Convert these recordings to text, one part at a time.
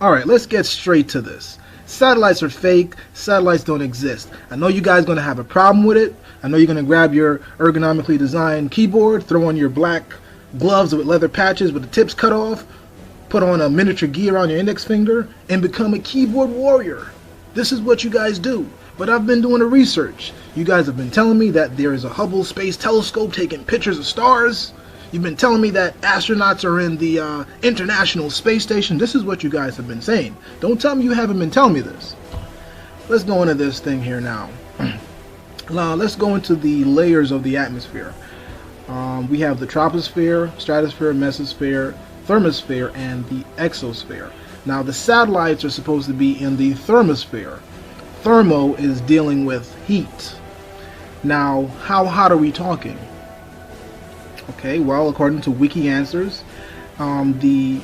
Alright, let's get straight to this. Satellites are fake. Satellites don't exist. I know you guys are going to have a problem with it. I know you're going to grab your ergonomically designed keyboard, throw on your black gloves with leather patches with the tips cut off, put on a miniature gear on your index finger, and become a keyboard warrior. This is what you guys do. But I've been doing the research. You guys have been telling me that there is a Hubble Space Telescope taking pictures of stars. You've been telling me that astronauts are in the International Space Station. This is what you guys have been saying. Don't tell me you haven't been telling me this. Let's go into this thing here now. Now let's go into the layers of the atmosphere. We have the troposphere, stratosphere, mesosphere, thermosphere, and the exosphere. Now the satellites are supposed to be in the thermosphere. Thermo is dealing with heat. Now, how hot are we talking? Okay, well, according to Wiki Answers, the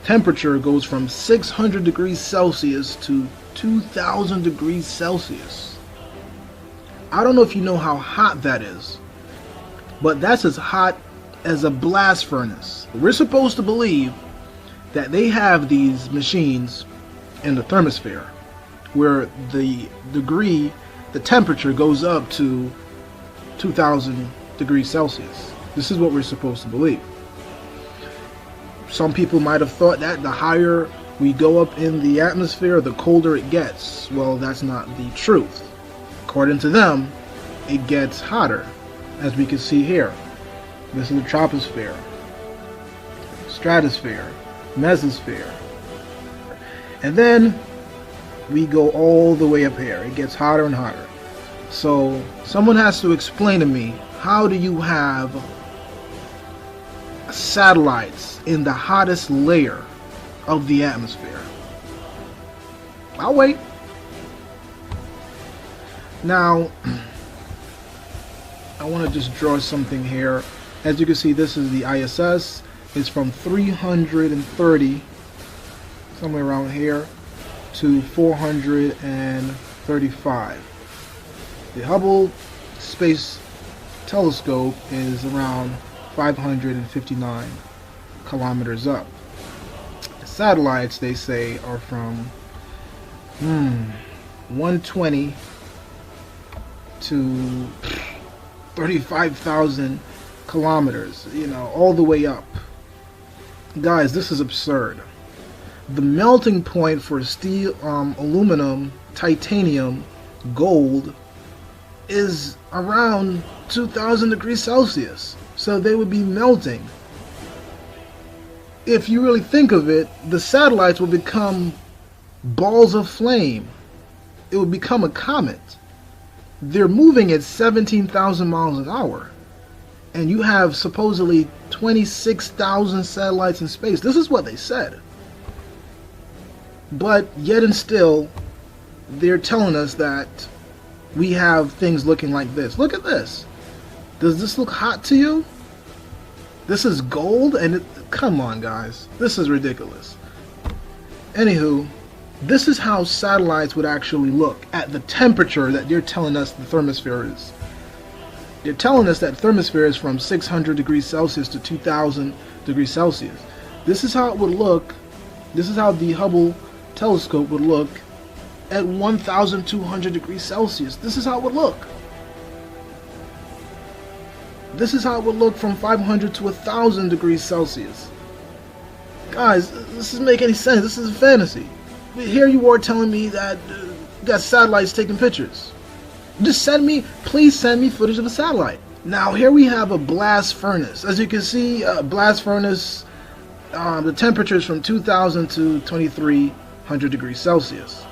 temperature goes from 600 degrees Celsius to 2,000 degrees Celsius. I don't know if you know how hot that is, but that's as hot as a blast furnace. We're supposed to believe that they have these machines in the thermosphere, where the temperature goes up to 2,000 degrees Celsius. This is what we're supposed to believe. Some people might have thought that the higher we go up in the atmosphere, the colder it gets. Well, that's not the truth. According to them, it gets hotter, as we can see here. This is the troposphere, stratosphere, mesosphere. And then we go all the way up here. It gets hotter and hotter. So someone has to explain to me, how do you have satellites in the hottest layer of the atmosphere? I'll wait. Now, I want to just draw something here. As you can see, this is the ISS. It's from 330, somewhere around here, to 435. The Hubble Space Telescope is around 559 kilometers up. The satellites, they say, are from 120 to 35,000 kilometers, you know, all the way up. Guys, this is absurd. The melting point for steel, aluminum, titanium, gold is around 2,000 degrees Celsius. So they would be melting. If you really think of it, the satellites will become balls of flame. It will become a comet. They're moving at 17,000 miles an hour. And you have supposedly 26,000 satellites in space. This is what they said. But yet and still, they're telling us that we have things looking like this. Look at this. Does this look hot to you? This is gold, and come on, guys. This is ridiculous. Anywho, this is how satellites would actually look at the temperature that they're telling us the thermosphere is. They're telling us that thermosphere is from 600 degrees Celsius to 2,000 degrees Celsius. This is how it would look. This is how the Hubble telescope would look at 1,200 degrees Celsius. This is how it would look. This is how it would look from 500 to 1,000 degrees Celsius. Guys, this doesn't make any sense. This is a fantasy. Here you are telling me that you got satellites taking pictures. Just please send me footage of a satellite. Now here we have a blast furnace. As you can see, a blast furnace, the temperature is from 2,000 to 2,300 degrees Celsius.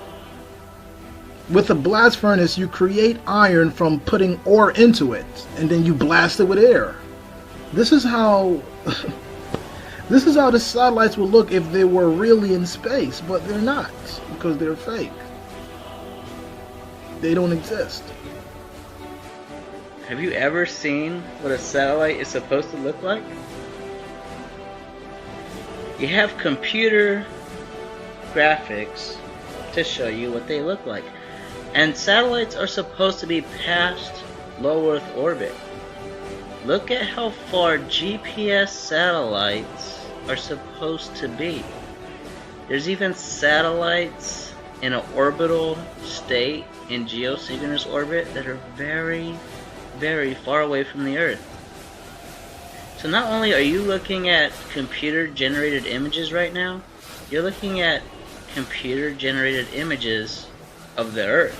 With a blast furnace, you create iron from putting ore into it, and then you blast it with air. This is how the satellites would look if they were really in space, but they're not, because they're fake. They don't exist. Have you ever seen what a satellite is supposed to look like? You have computer graphics to show you what they look like. And satellites are supposed to be past low Earth orbit. Look at how far GPS satellites are supposed to be. There's even satellites in an orbital state in geosynchronous orbit that are very, very far away from the Earth. So not only are you looking at computer-generated images right now, you're looking at computer-generated images of the Earth.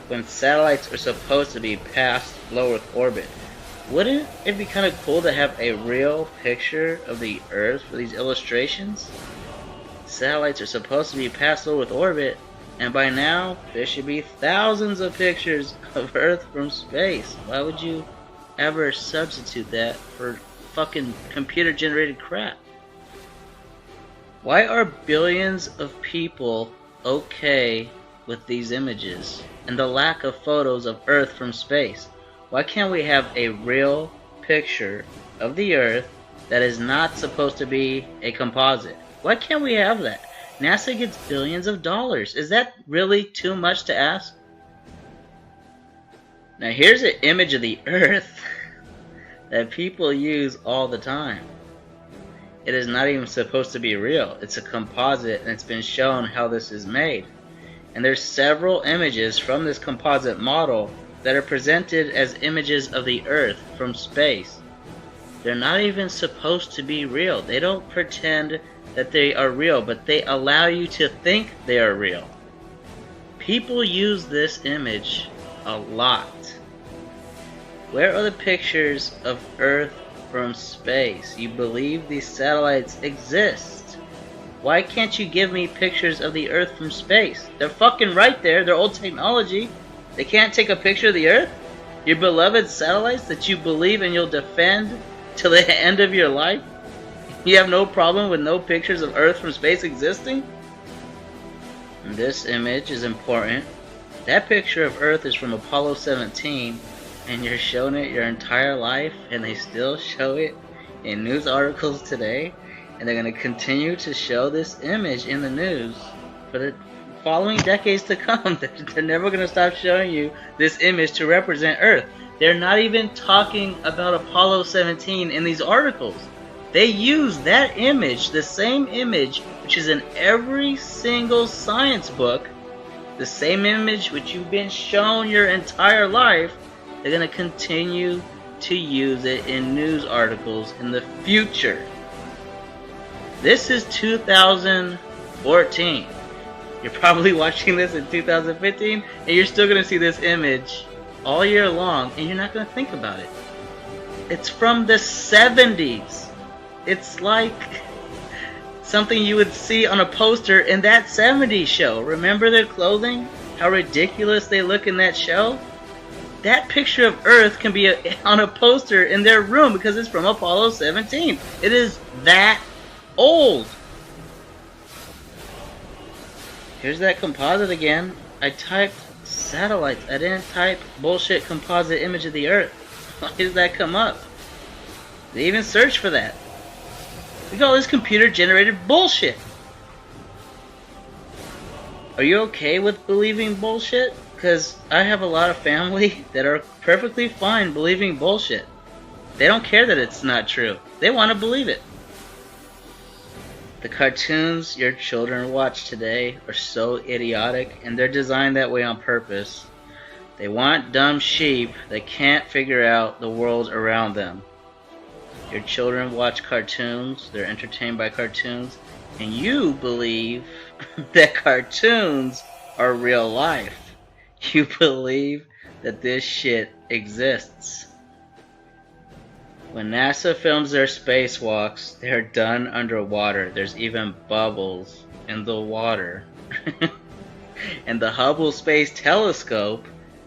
When satellites are supposed to be past low Earth orbit, wouldn't it be kind of cool to have a real picture of the Earth for these illustrations? Satellites are supposed to be past low Earth orbit, and by now there should be thousands of pictures of Earth from space. Why would you ever substitute that for fucking computer-generated crap? Why are billions of people okay with these images and the lack of photos of Earth from space? Why can't we have a real picture of the Earth that is not supposed to be a composite? Why can't we have that? NASA gets billions of dollars. Is that really too much to ask? Now here's an image of the Earth that people use all the time. It is not even supposed to be real. It's a composite, and it's been shown how this is made. And there's several images from this composite model that are presented as images of the Earth from space. They're not even supposed to be real. They don't pretend that they are real, but they allow you to think they are real. People use this image a lot. Where are the pictures of Earth from space? You believe these satellites exist. Why can't you give me pictures of the Earth from space? They're fucking right there. They're old technology. They can't take a picture of the Earth? Your beloved satellites that you believe and you'll defend till the end of your life? You have no problem with no pictures of Earth from space existing? And this image is important. That picture of Earth is from Apollo 17, and you're showing it your entire life, and they still show it in news articles today, and they're going to continue to show this image in the news for the following decades to come. They're never going to stop showing you this image to represent Earth. They're not even talking about Apollo 17 in these articles. They use that image, the same image, which is in every single science book, the same image which you've been shown your entire life. They're going to continue to use it in news articles in the future. This is 2014. You're probably watching this in 2015, and you're still going to see this image all year long, and you're not going to think about it. It's from the 70s. It's like something you would see on a poster in that 70s show. Remember their clothing? How ridiculous they look in that show? That picture of Earth can be on a poster in their room because it's from Apollo 17. It is that old. Here's that composite again. I typed satellites. I didn't type bullshit composite image of the Earth. Why does that come up? They even search for that. Look at all this computer-generated bullshit. Are you okay with believing bullshit? Because I have a lot of family that are perfectly fine believing bullshit. They don't care that it's not true. They want to believe it. The cartoons your children watch today are so idiotic, and they're designed that way on purpose. They want dumb sheep that can't figure out the world around them. Your children watch cartoons, they're entertained by cartoons, and you believe that cartoons are real life. You believe that this shit exists. When NASA films their spacewalks, they're done underwater. There's even bubbles in the water. And the Hubble Space Telescope,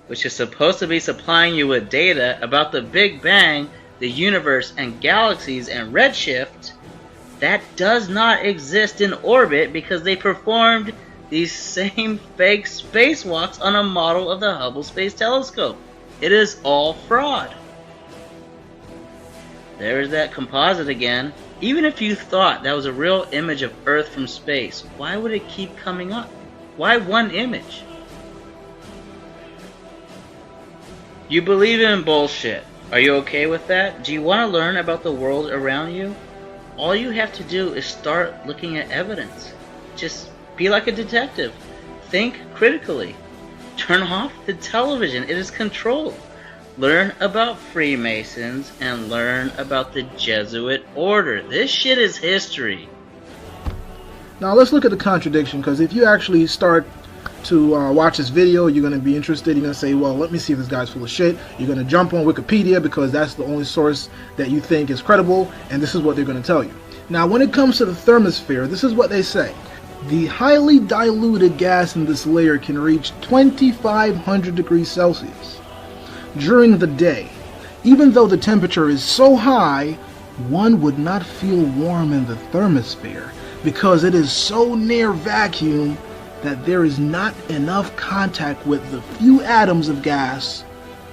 which is supposed to be supplying you with data about the Big Bang, the universe, and galaxies, and redshift, that does not exist in orbit because they performed these same fake spacewalks on a model of the Hubble Space Telescope. It is all fraud. There's that composite again. Even if you thought that was a real image of Earth from space, why would it keep coming up? Why one image? You believe in bullshit. Are you okay with that? Do you want to learn about the world around you? All you have to do is start looking at evidence. Just be like a detective. Think critically. Turn off the television. It is controlled. Learn about Freemasons and learn about the Jesuit order. This shit is history. Now let's look at the contradiction, because if you actually start to watch this video, you're going to be interested. You're going to say, well, let me see if this guy's full of shit. You're going to jump on Wikipedia because that's the only source that you think is credible, and this is what they're going to tell you. Now, when it comes to the thermosphere, this is what they say. The highly diluted gas in this layer can reach 2,500 degrees Celsius during the day. Even though the temperature is so high, one would not feel warm in the thermosphere because it is so near vacuum that there is not enough contact with the few atoms of gas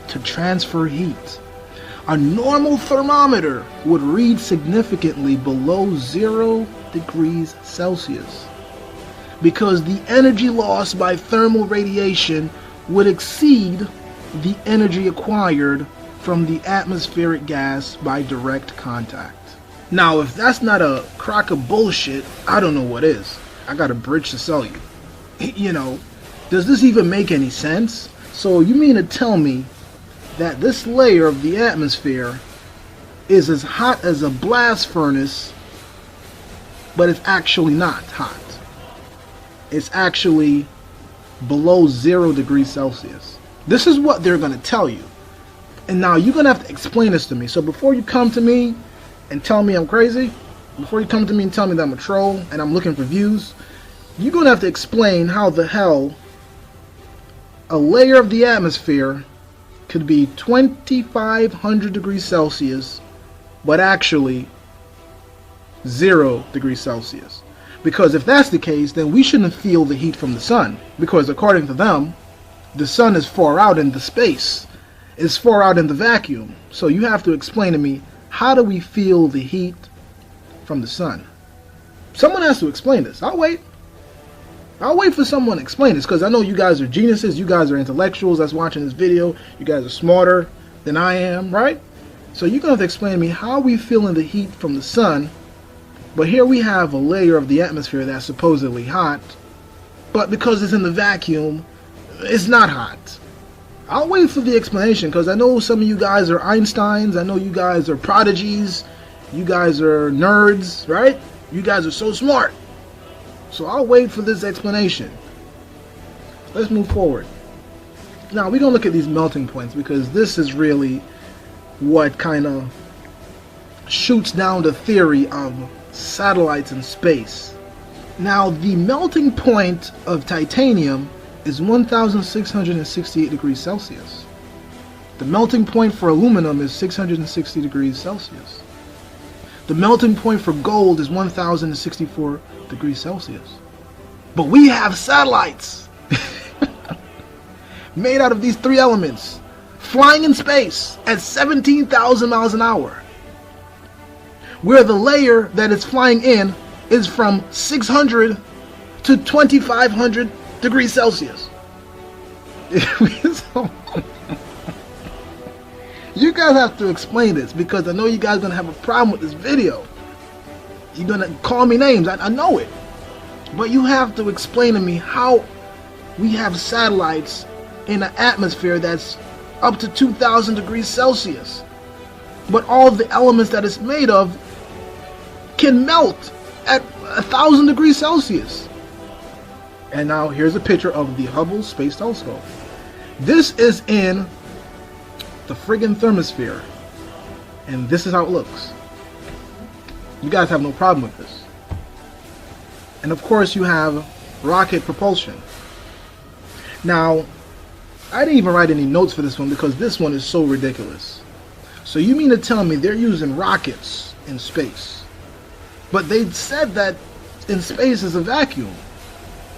to transfer heat. A normal thermometer would read significantly below 0 degrees Celsius because the energy lost by thermal radiation would exceed the energy acquired from the atmospheric gas by direct contact. Now, if that's not a crock of bullshit, I don't know what is. I got a bridge to sell you. You know, does this even make any sense? So you mean to tell me that this layer of the atmosphere is as hot as a blast furnace, but it's actually not hot. It's actually below 0 degrees Celsius. This is what they're going to tell you. And now you're going to have to explain this to me. So before you come to me and tell me I'm crazy, before you come to me and tell me that I'm a troll and I'm looking for views, you're going to have to explain how the hell a layer of the atmosphere could be 2,500 degrees Celsius, but actually 0 degrees Celsius. Because if that's the case, then we shouldn't feel the heat from the sun. Because according to them, the sun is far out in the space. It's far out in the vacuum. So you have to explain to me, how do we feel the heat from the sun? Someone has to explain this. I'll wait. I'll wait for someone to explain this, because I know you guys are geniuses. You guys are intellectuals that's watching this video. You guys are smarter than I am, right? So you're going to have to explain to me how we feeling the heat from the sun. But here we have a layer of the atmosphere that's supposedly hot, but because it's in the vacuum, it's not hot. I'll wait for the explanation, because I know some of you guys are Einsteins. I know you guys are prodigies. You guys are nerds, right? You guys are so smart. So I'll wait for this explanation. Let's move forward. Now we're going to look at these melting points, because this is really what kind of shoots down the theory of satellites in space. Now the melting point of titanium is 1,668 degrees Celsius. The melting point for aluminum is 660 degrees Celsius. The melting point for gold is 1,064 degrees Celsius. But we have satellites made out of these three elements, flying in space at 17,000 miles an hour, where the layer that it's flying in is from 600 to 2,500 degrees Celsius. You guys have to explain this, because I know you guys are going to have a problem with this video. You're going to call me names, I know it. But you have to explain to me how we have satellites in an atmosphere that's up to 2,000 degrees Celsius, but all the elements that it's made of can melt at 1,000 degrees Celsius. And now here's a picture of the Hubble Space Telescope. This is in the friggin' thermosphere, and this is how it looks. You guys have no problem with this. And of course you have rocket propulsion. Now, I didn't even write any notes for this one, because this one is so ridiculous. So you mean to tell me they're using rockets in space, but they said that in space is a vacuum?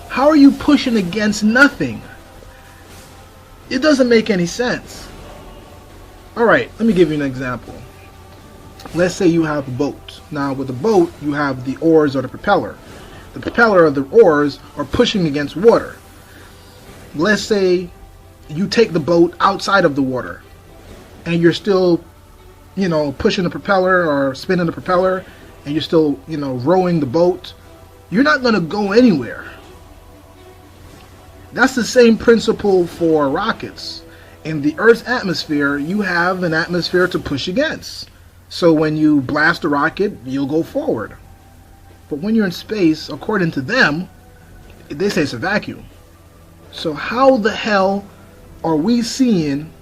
How are you pushing against nothing? It doesn't make any sense. Alright, let me give you an example. Let's say you have a boat. Now with a boat, you have the oars or the propeller. The propeller or the oars are pushing against water. Let's say you take the boat outside of the water, and you're still, pushing the propeller or spinning the propeller, and you're still, rowing the boat, you're not going to go anywhere. That's the same principle for rockets. In the Earth's atmosphere, you have an atmosphere to push against. So when you blast a rocket, you'll go forward. But when you're in space, according to them, they say it's a vacuum. So how the hell are we seeing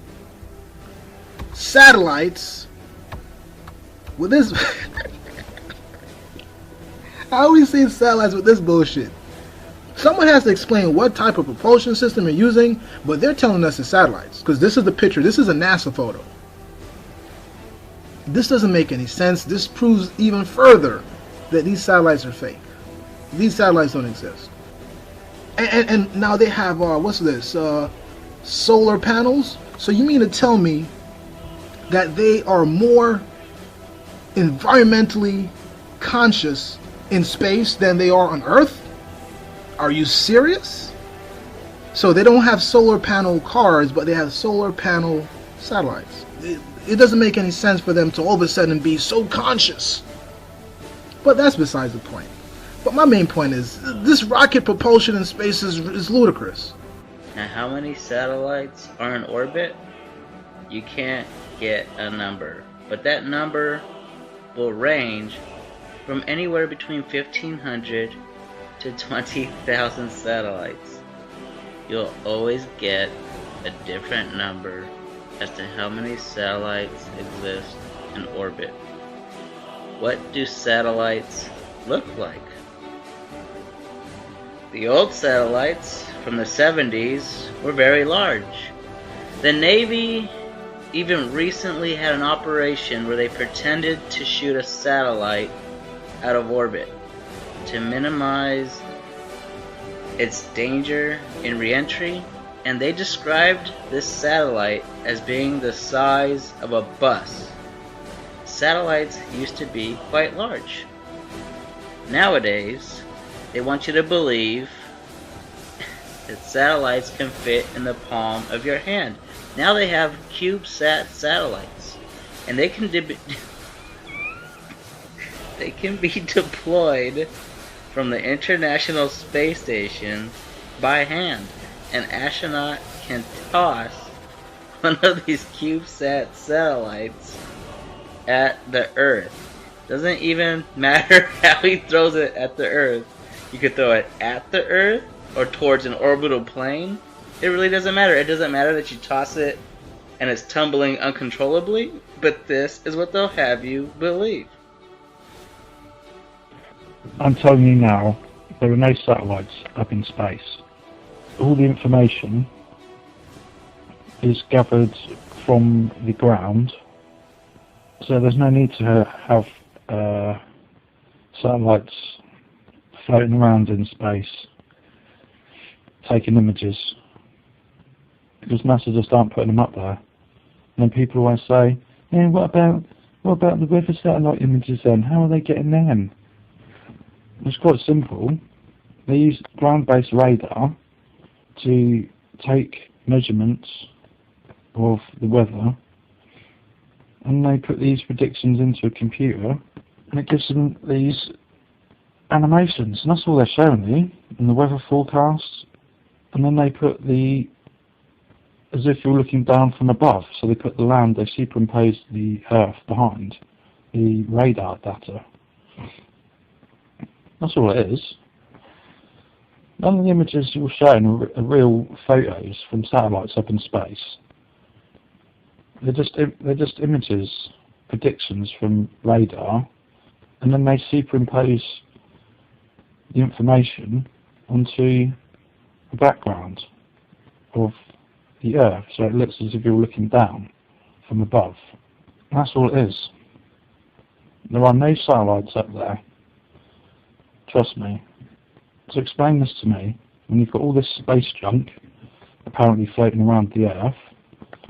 satellites with this? How are we seeing satellites with this bullshit? Someone has to explain what type of propulsion system they're using, but they're telling us it's satellites. Because this is the picture. This is a NASA photo. This doesn't make any sense. This proves even further that these satellites are fake. These satellites don't exist. And now they have, what's this? Solar panels? So you mean to tell me that they are more environmentally conscious in space than they are on Earth? Are you serious? So they don't have solar panel cars, but they have solar panel satellites. It doesn't make any sense for them to all of a sudden be so conscious. But that's besides the point. But my main point is, this rocket propulsion in space is ludicrous. Now, how many satellites are in orbit? You can't get a number. But that number will range from anywhere between 1,500 to 20,000 satellites. You'll always get a different number as to how many satellites exist in orbit. What do satellites look like? The old satellites from the 70s were very large. The Navy even recently had an operation where they pretended to shoot a satellite out of orbit to minimize its danger in re-entry, and they described this satellite as being the size of a bus. Satellites used to be quite large. Nowadays, they want you to believe that satellites can fit in the palm of your hand. Now they have CubeSat satellites, and they can they can be deployed from the International Space Station by hand. An astronaut can toss one of these CubeSat satellites at the Earth. Doesn't even matter how he throws it at the Earth. You could throw it at the Earth or towards an orbital plane. It really doesn't matter. It doesn't matter that you toss it and it's tumbling uncontrollably, but this is what they'll have you believe. I'm telling you now, there are no satellites up in space. All the information is gathered from the ground, so there's no need to have satellites floating around in space taking images, because NASA just aren't putting them up there. And then people always say, "Yeah, what about the weather satellite images then? How are they getting them?" It's quite simple. They use ground-based radar to take measurements of the weather, and they put these predictions into a computer, and it gives them these animations, and that's all they're showing you in the weather forecasts. And then they put as if you're looking down from above, so they put the land, they superimpose the Earth behind the radar data. That's all it is. None of the images you're showing are real photos from satellites up in space. They're just images, predictions from radar, and then they superimpose the information onto the background of the Earth, so it looks as if you're looking down from above. And that's all it is. There are no satellites up there. Trust me. So explain this to me, when you've got all this space junk apparently floating around the Earth,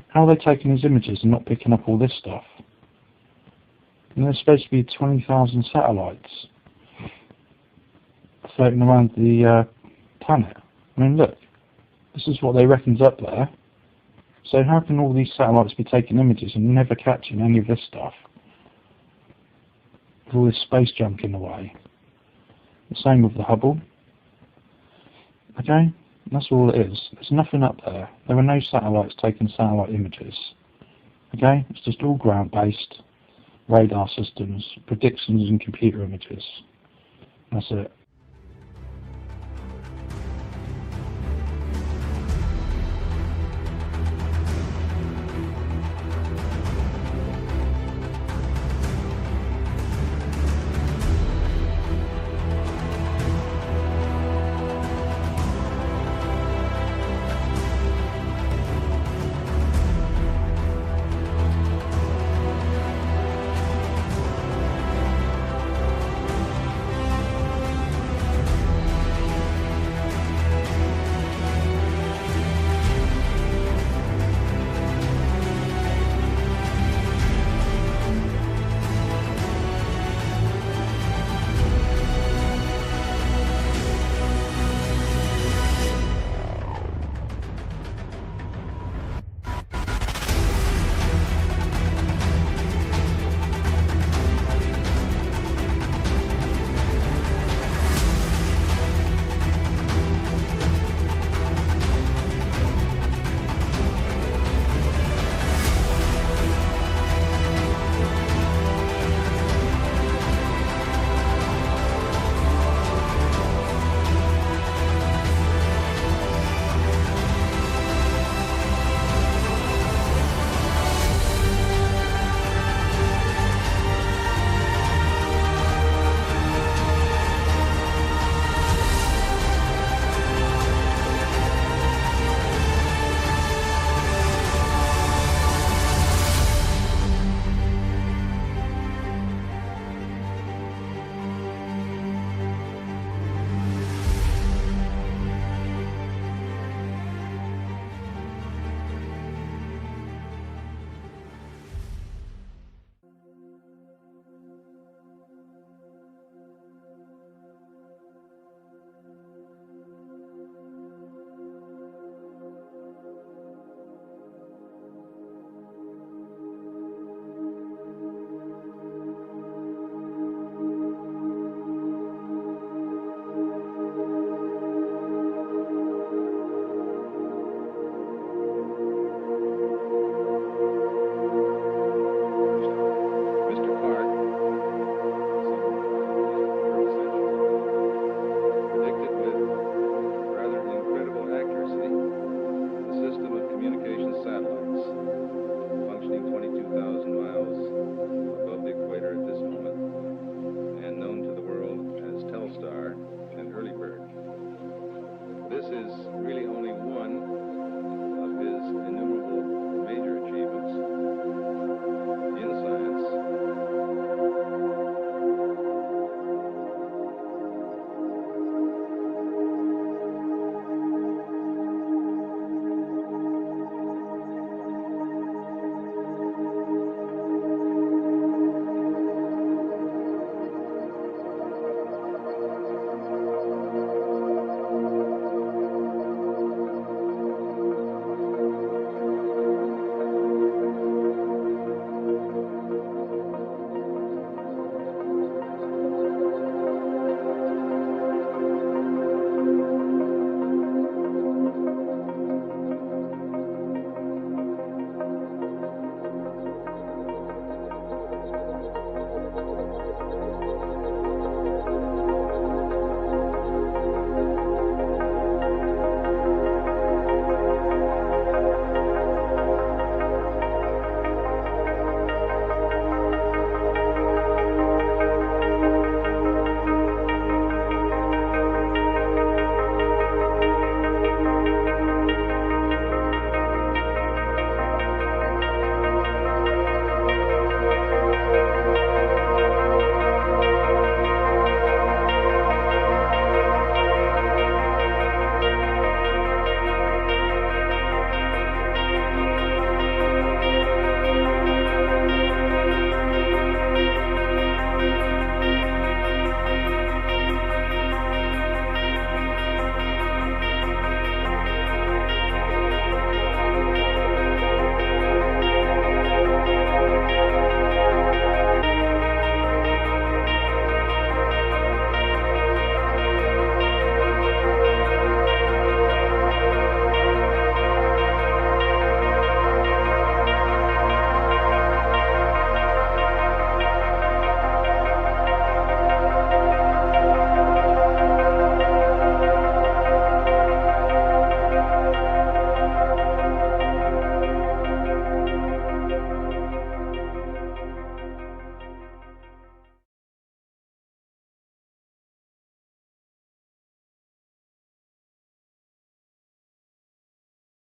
how are they taking these images and not picking up all this stuff? And there's supposed to be 20,000 satellites floating around the planet. I mean, look, this is what they reckon's up there. So how can all these satellites be taking images and never catching any of this stuff? with all this space junk in the way. The same with the Hubble. Okay? That's all it is. There's nothing up there. There were no satellites taking satellite images. Okay? It's just all ground-based radar systems, predictions and computer images. That's it.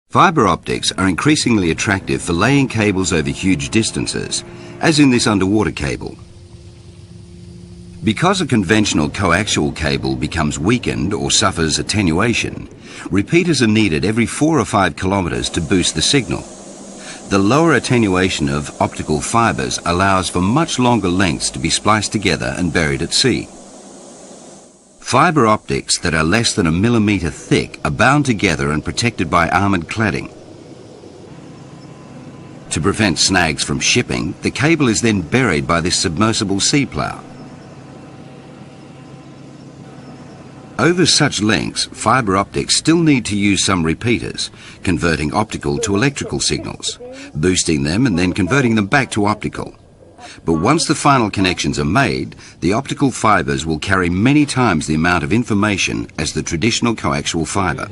Fiber optics are increasingly attractive for laying cables over huge distances, as in this underwater cable. Because a conventional coaxial cable becomes weakened or suffers attenuation, repeaters are needed every 4 or 5 kilometers to boost the signal. The lower attenuation of optical fibers allows for much longer lengths to be spliced together and buried at sea. Fiber optics that are less than a millimeter thick are bound together and protected by armored cladding. To prevent snags from shipping, the cable is then buried by this submersible sea plough. Over such lengths, fiber optics still need to use some repeaters, converting optical to electrical signals, boosting them and then converting them back to optical. But once the final connections are made, the optical fibers will carry many times the amount of information as the traditional coaxial fiber.